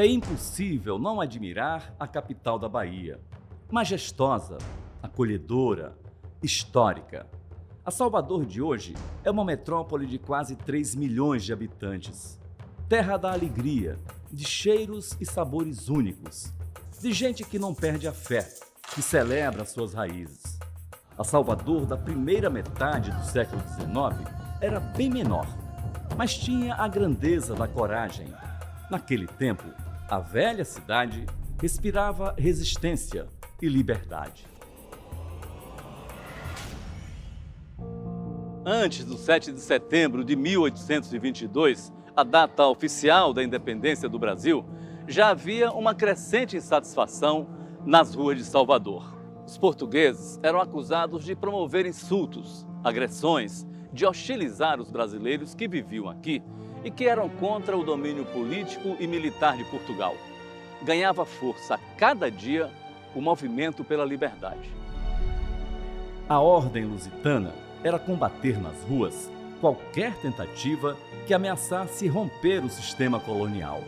É impossível não admirar a capital da Bahia. Majestosa, acolhedora, histórica. A Salvador de hoje é uma metrópole de quase 3 milhões de habitantes. Terra da alegria, de cheiros e sabores únicos. De gente que não perde a fé, que celebra suas raízes. A Salvador da primeira metade do século XIX era bem menor, mas tinha a grandeza da coragem. Naquele tempo, a velha cidade respirava resistência e liberdade. Antes do 7 de setembro de 1822, a data oficial da independência do Brasil, já havia uma crescente insatisfação nas ruas de Salvador. Os portugueses eram acusados de promover insultos, agressões, de hostilizar os brasileiros que viviam aqui e que eram contra o domínio político e militar de Portugal. Ganhava força a cada dia o movimento pela liberdade. A ordem lusitana era combater nas ruas qualquer tentativa que ameaçasse romper o sistema colonial.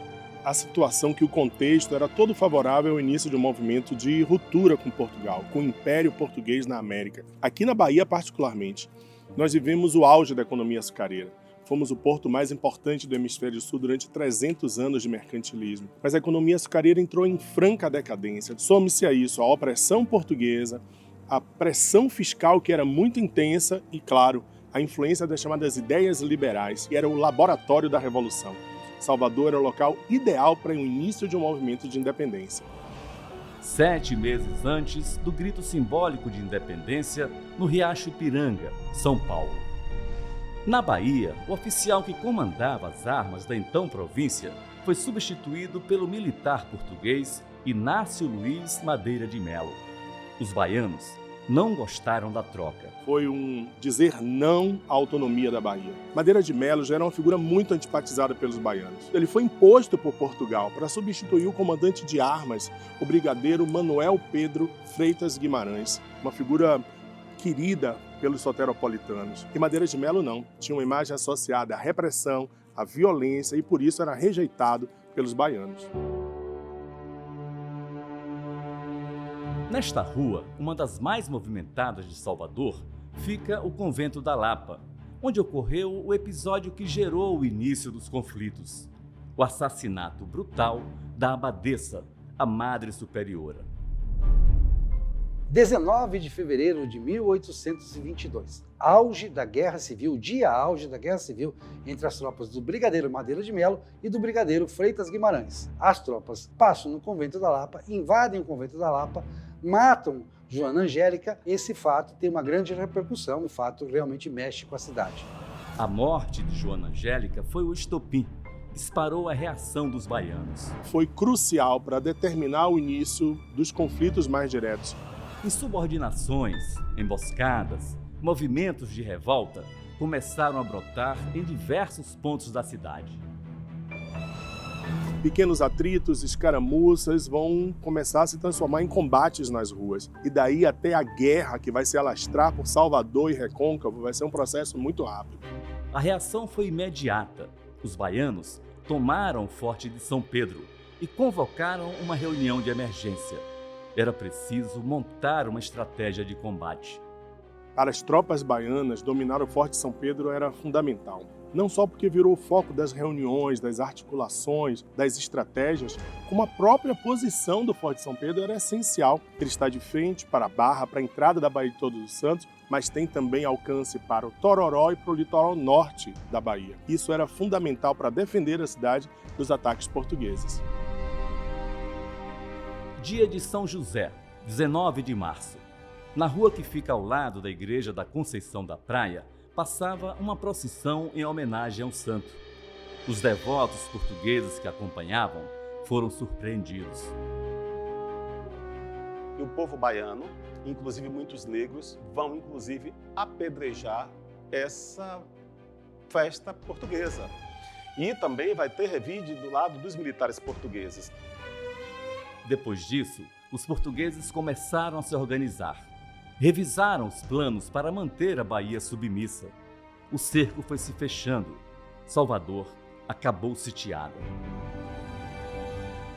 A situação que o contexto era todo favorável ao início de um movimento de ruptura com Portugal, com o Império Português na América. Aqui na Bahia, particularmente, nós vivemos o auge da economia açucareira. Fomos o porto mais importante do hemisfério sul durante 300 anos de mercantilismo. Mas a economia açucareira entrou em franca decadência. Some-se a isso a opressão portuguesa, a pressão fiscal que era muito intensa e, claro, a influência das chamadas ideias liberais, que era o laboratório da Revolução. Salvador era o local ideal para o início de um movimento de independência. 7 meses antes do grito simbólico de independência no Riacho Ipiranga, São Paulo. Na Bahia, o oficial que comandava as armas da então província foi substituído pelo militar português Inácio Luiz Madeira de Melo. Os baianos não gostaram da troca. Foi um dizer não à autonomia da Bahia. Madeira de Melo já era uma figura muito antipatizada pelos baianos. Ele foi imposto por Portugal para substituir o comandante de armas, o brigadeiro Manuel Pedro Freitas Guimarães, uma figura querida pelos soteropolitanos. E Madeira de Melo não, tinha uma imagem associada à repressão, à violência e por isso era rejeitado pelos baianos. Nesta rua, uma das mais movimentadas de Salvador, fica o Convento da Lapa, onde ocorreu o episódio que gerou o início dos conflitos: o assassinato brutal da abadesa, a Madre Superiora. 19 de fevereiro de 1822, auge da Guerra Civil, dia auge da Guerra Civil entre as tropas do Brigadeiro Madeira de Melo e do Brigadeiro Freitas Guimarães. As tropas passam no Convento da Lapa, invadem o Convento da Lapa, matam Joana Angélica. Esse fato tem uma grande repercussão, o fato realmente mexe com a cidade. A morte de Joana Angélica foi o estopim, disparou a reação dos baianos. Foi crucial para determinar o início dos conflitos mais diretos. Insubordinações, emboscadas, movimentos de revolta começaram a brotar em diversos pontos da cidade. Pequenos atritos, escaramuças vão começar a se transformar em combates nas ruas. E daí até a guerra que vai se alastrar por Salvador e Recôncavo vai ser um processo muito rápido. A reação foi imediata. Os baianos tomaram o Forte de São Pedro e convocaram uma reunião de emergência. Era preciso montar uma estratégia de combate. Para as tropas baianas, dominar o Forte de São Pedro era fundamental. Não só porque virou o foco das reuniões, das articulações, das estratégias, como a própria posição do Forte de São Pedro era essencial. Ele está de frente para a Barra, para a entrada da Baía de Todos os Santos, mas tem também alcance para o Tororó e para o litoral norte da Bahia. Isso era fundamental para defender a cidade dos ataques portugueses. Dia de São José, 19 de março. Na rua que fica ao lado da Igreja da Conceição da Praia, passava uma procissão em homenagem ao santo. Os devotos portugueses que acompanhavam foram surpreendidos. E o povo baiano, inclusive muitos negros, vão inclusive apedrejar essa festa portuguesa. E também vai ter revide do lado dos militares portugueses. Depois disso, os portugueses começaram a se organizar. Revisaram os planos para manter a Bahia submissa. O cerco foi se fechando. Salvador acabou sitiada.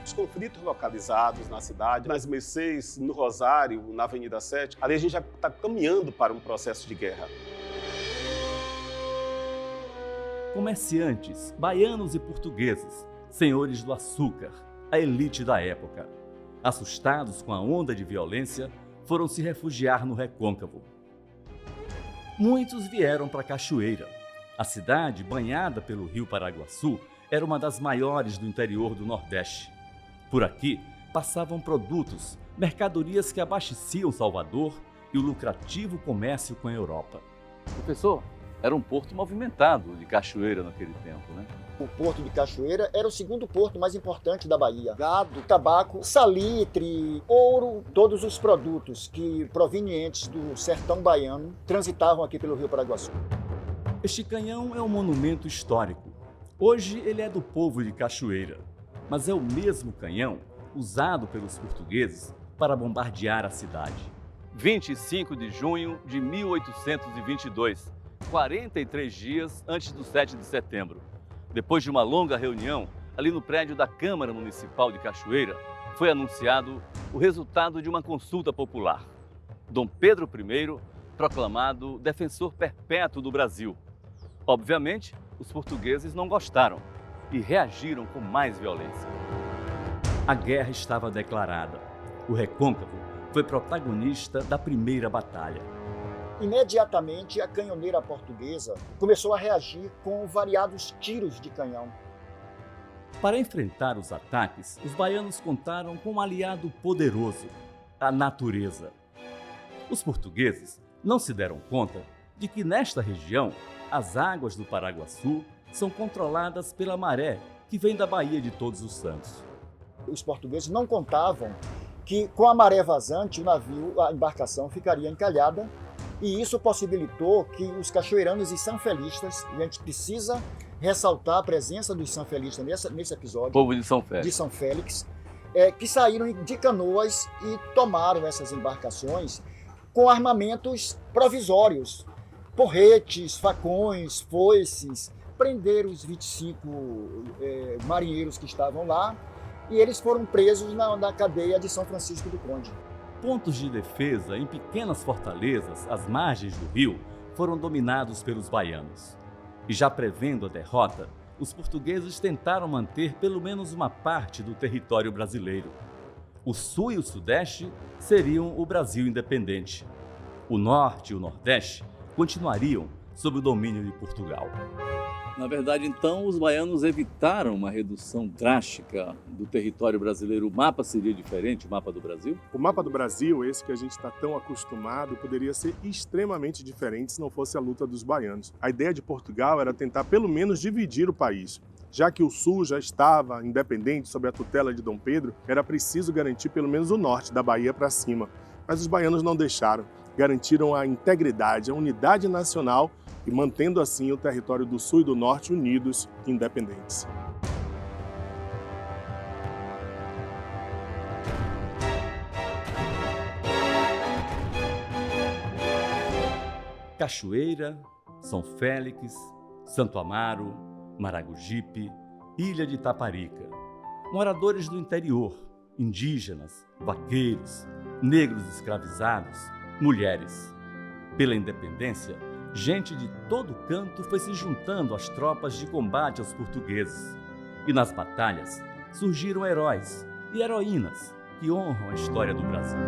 Os conflitos localizados na cidade, nas Mercês, no Rosário, na Avenida 7, ali a gente já está caminhando para um processo de guerra. Comerciantes, baianos e portugueses, senhores do açúcar, a elite da época, assustados com a onda de violência, foram se refugiar no Recôncavo. Muitos vieram para Cachoeira. A cidade, banhada pelo rio Paraguaçu, era uma das maiores do interior do Nordeste. Por aqui, passavam produtos, mercadorias que abasteciam Salvador e o lucrativo comércio com a Europa. Professor, era um porto movimentado de Cachoeira naquele tempo, né? O Porto de Cachoeira era o segundo porto mais importante da Bahia. Gado, tabaco, salitre, ouro, todos os produtos que provenientes do sertão baiano transitavam aqui pelo Rio Paraguaçu. Este canhão é um monumento histórico. Hoje ele é do povo de Cachoeira, mas é o mesmo canhão usado pelos portugueses para bombardear a cidade. 25 de junho de 1822, 43 dias antes do 7 de setembro. Depois de uma longa reunião, ali no prédio da Câmara Municipal de Cachoeira, foi anunciado o resultado de uma consulta popular. Dom Pedro I, proclamado defensor perpétuo do Brasil. Obviamente, os portugueses não gostaram e reagiram com mais violência. A guerra estava declarada. O Recôncavo foi protagonista da primeira batalha. Imediatamente, a canhoneira portuguesa começou a reagir com variados tiros de canhão. Para enfrentar os ataques, os baianos contaram com um aliado poderoso, a natureza. Os portugueses não se deram conta de que nesta região as águas do Paraguaçu são controladas pela maré que vem da Baía de Todos os Santos. Os portugueses não contavam que com a maré vazante a embarcação ficaria encalhada, e isso possibilitou que os cachoeiranos e sanfelistas, e a gente precisa ressaltar a presença dos sanfelistas nesse episódio, Povo de São Félix. de São Félix, que saíram de canoas e tomaram essas embarcações com armamentos provisórios, porretes, facões, foices, prenderam os 25 marinheiros que estavam lá, e eles foram presos na cadeia de São Francisco do Conde. Pontos de defesa em pequenas fortalezas às margens do rio foram dominados pelos baianos. E já prevendo a derrota, os portugueses tentaram manter pelo menos uma parte do território brasileiro. O sul e o sudeste seriam o Brasil independente. O norte e o nordeste continuariam sob o domínio de Portugal. Na verdade, então, os baianos evitaram uma redução drástica do território brasileiro. O mapa seria diferente, o mapa do Brasil? O mapa do Brasil, esse que a gente está tão acostumado, poderia ser extremamente diferente se não fosse a luta dos baianos. A ideia de Portugal era tentar pelo menos dividir o país. Já que o sul já estava independente sob a tutela de Dom Pedro, era preciso garantir pelo menos o norte, da Bahia para cima. Mas os baianos não deixaram, garantiram a integridade, a unidade nacional e mantendo assim o território do sul e do norte unidos e independentes. Cachoeira, São Félix, Santo Amaro, Maragogipe, Ilha de Itaparica. Moradores do interior, indígenas, vaqueiros, negros escravizados, mulheres. Pela independência, gente de todo canto foi se juntando às tropas de combate aos portugueses. E nas batalhas surgiram heróis e heroínas que honram a história do Brasil.